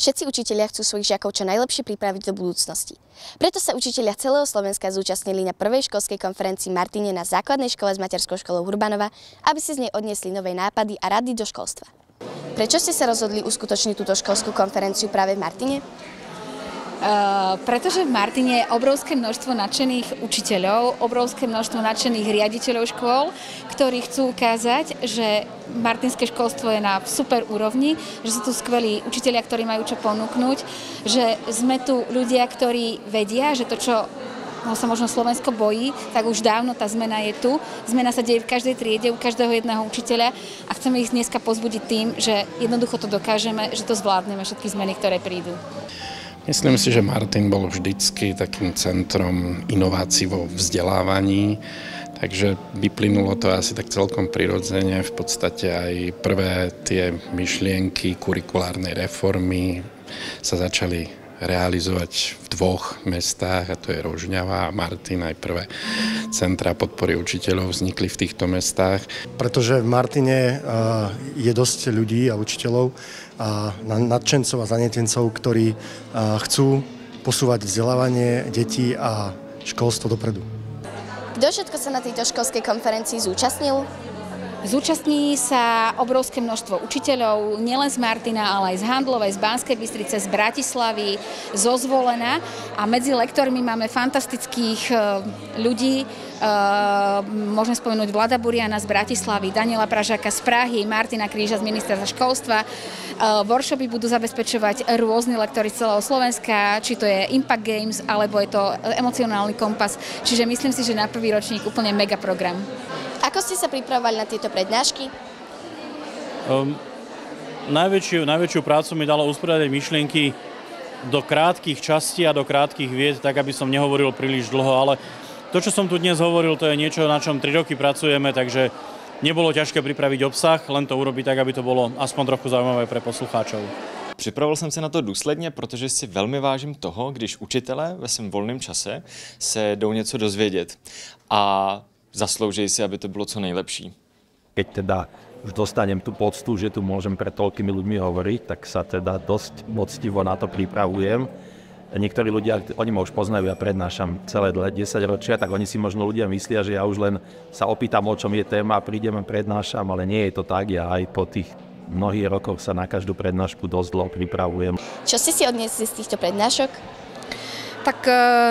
Všetci učitelia chcú svojich žiakov čo najlepšie pripraviť do budúcnosti. Preto sa učitelia celého Slovenska zúčastnili na prvej školskej konferencii Martine na základnej škole s materskou školou Hurbanova, aby si z nej odniesli nové nápady a rady do školstva. Prečo ste sa rozhodli uskutočniť túto školskú konferenciu práve v Martine? Pretože v Martine je obrovské množstvo nadšených učiteľov, obrovské množstvo nadšených riaditeľov škôl, ktorí chcú ukázať, že martinské školstvo je na super úrovni, že sú tu skvelí učitelia, ktorí majú čo ponúknuť, že sme tu ľudia, ktorí vedia, že to, čo sa možno Slovensko bojí, tak už dávno tá zmena je tu. Zmena sa deje v každej triede, u každého jedného učiteľa a chceme ich dneska povzbudiť tým, že jednoducho to dokážeme, že to zvládneme, všetky zmeny, ktoré prídu. Myslím si, že Martin bol vždycky takým centrom inovácií vo vzdelávaní, takže vyplynulo to asi tak celkom prirodzene. V podstate aj prvé tie myšlienky kurikulárnej reformy sa začali realizovať v dvoch mestách, a to je Rožňava a Martin. Aj prvé centra podpory učiteľov vznikli v týchto mestách. Pretože v Martine je dosť ľudí a učiteľov, nadšencov a zanietencov, ktorí chcú posúvať vzdelávanie detí a školstvo dopredu. Kto všetko sa na tejto školskej konferencii zúčastnil? Zúčastní sa obrovské množstvo učiteľov, nielen z Martina, ale aj z Handlovej, z Banskej Bystrice, z Bratislavy, zo Zvolena. A medzi lektormi máme fantastických ľudí. Môžem spomenúť Vlada Buriana z Bratislavy, Daniela Pražáka z Prahy, Martina Kríža z ministerstva školstva. Workshopy budú zabezpečovať rôzni lektori z celého Slovenska, či to je Impact Games, alebo je to emocionálny kompas. Čiže myslím si, že na prvý ročník úplne mega program. Ako ste sa pripravovali na tieto prednášky? Najväčšiu prácu mi dalo usporiadať myšlienky do krátkych častí a do krátkych vied, tak aby som nehovoril príliš dlho, ale to, čo som tu dnes hovoril, to je niečo, na čom 3 roky pracujeme, takže nebolo ťažké pripraviť obsah, len to urobiť tak, aby to bylo aspoň trochu zaujímavé pre poslucháčov. Připravoval jsem se na to důsledně, protože si velmi vážím toho, když učitelé ve svém volném čase se jdou něco dozvědět a zaslouží si, aby to bylo co nejlepší. Keď teda už dostanem tú poctu, že tu môžem pred toľkými ľuďmi hovoriť, tak sa teda dosť poctivo na to pripravujem. Niektorí ľudia, oni ma už poznajú, ja prednášam celé 10 ročia, tak oni si možno ľudia myslia, že ja už len sa opýtam, o čom je téma, prídem a prednášam, ale nie je to tak. Ja aj po tých mnohých rokoch sa na každú prednášku dosť dlho pripravujem. Čo ste si odniesli z týchto prednášok? Tak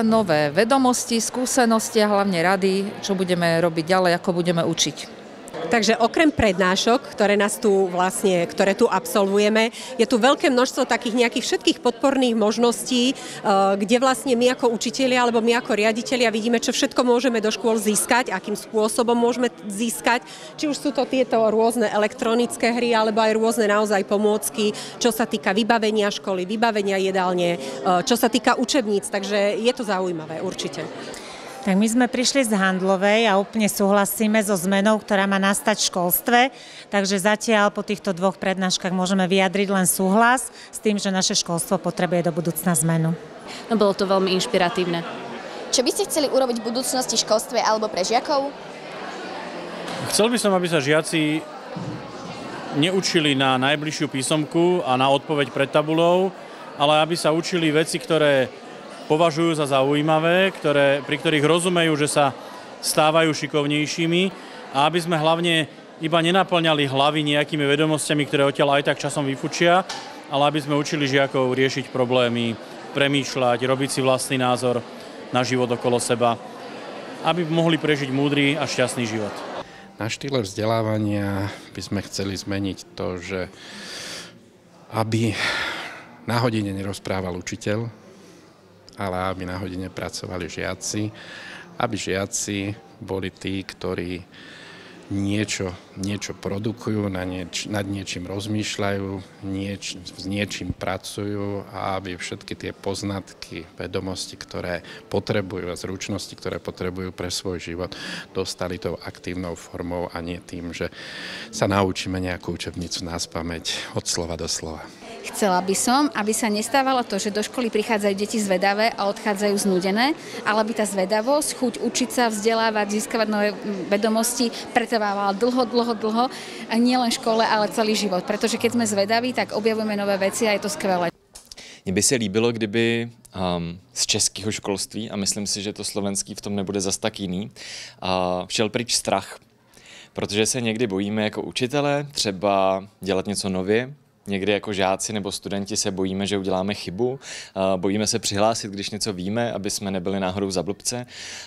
nové vedomosti, skúsenosti a hlavne rady, čo budeme robiť ďalej, ako budeme učiť. Takže okrem prednášok, ktoré tu absolvujeme, je tu veľké množstvo takých nejakých všetkých podporných možností, kde vlastne my ako učitelia alebo my ako riaditelia vidíme, čo všetko môžeme do škôl získať, akým spôsobom môžeme získať. Či už sú to tieto rôzne elektronické hry, alebo aj rôzne naozaj pomôcky, čo sa týka vybavenia školy, vybavenia jedálne, čo sa týka učebníc. Takže je to zaujímavé, určite. Tak my sme prišli z Handlovej a úplne súhlasíme so zmenou, ktorá má nastať v školstve, takže zatiaľ po týchto 2 prednáškach môžeme vyjadriť len súhlas s tým, že naše školstvo potrebuje do budúcna zmenu. No bolo to veľmi inšpiratívne. Čo by ste chceli urobiť v budúcnosti v školstve alebo pre žiakov? Chcel by som, aby sa žiaci neučili na najbližšiu písomku a na odpoveď pred tabulou, ale aby sa učili veci, ktoré považujú za zaujímavé, pri ktorých rozumejú, že sa stávajú šikovnejšími a aby sme hlavne iba nenaplňali hlavy nejakými vedomostiami, ktoré odtiaľ aj tak časom vyfučia, ale aby sme učili žiakov riešiť problémy, premýšľať, robiť si vlastný názor na život okolo seba, aby mohli prežiť múdry a šťastný život. Na štýle vzdelávania by sme chceli zmeniť to, že aby na hodine nerozprával učiteľ, ale aby na hodine pracovali žiaci, aby žiaci boli tí, ktorí niečo produkujú, nad niečím rozmýšľajú, s niečím pracujú a aby všetky tie poznatky, vedomosti, ktoré potrebujú a zručnosti, ktoré potrebujú pre svoj život, dostali tou aktívnou formou a nie tým, že sa naučíme nejakú učebnicu naspamäť od slova do slova. Chcela by som, aby sa nestávalo to, že do školy prichádzajú deti zvedavé a odchádzajú znúdené, ale aby tá zvedavosť, chuť učiť sa, vzdelávať, získavať nové vedomosti pretrvávala dlho a nie len v škole, ale celý život. Pretože keď sme zvedaví, tak objavujeme nové veci a je to skvelé. Mně by se líbilo, kdyby z českého školství, a myslím si, že to slovenský v tom nebude zas tak jiný, šel pryč strach. Protože se někdy bojíme jako učitelé třeba dělat něco nově, někdy jako žáci nebo studenti se bojíme, že uděláme chybu, bojíme se přihlásit, když něco víme, aby jsme nebyli náhodou za blbce.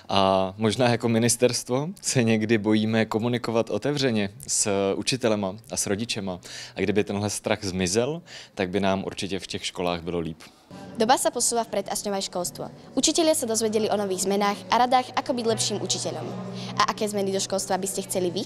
A možná jako ministerstvo se někdy bojíme komunikovat otevřeně s učitelema a s rodičema. A kdyby tenhle strach zmizel, tak by nám určitě v těch školách bylo líp. Doba sa posúva vpred a s ňou aj školstvo. Učitelia sa dozvedeli o nových zmenách a radách, ako byť lepším učiteľom. A aké zmeny do školstva by ste chceli vy?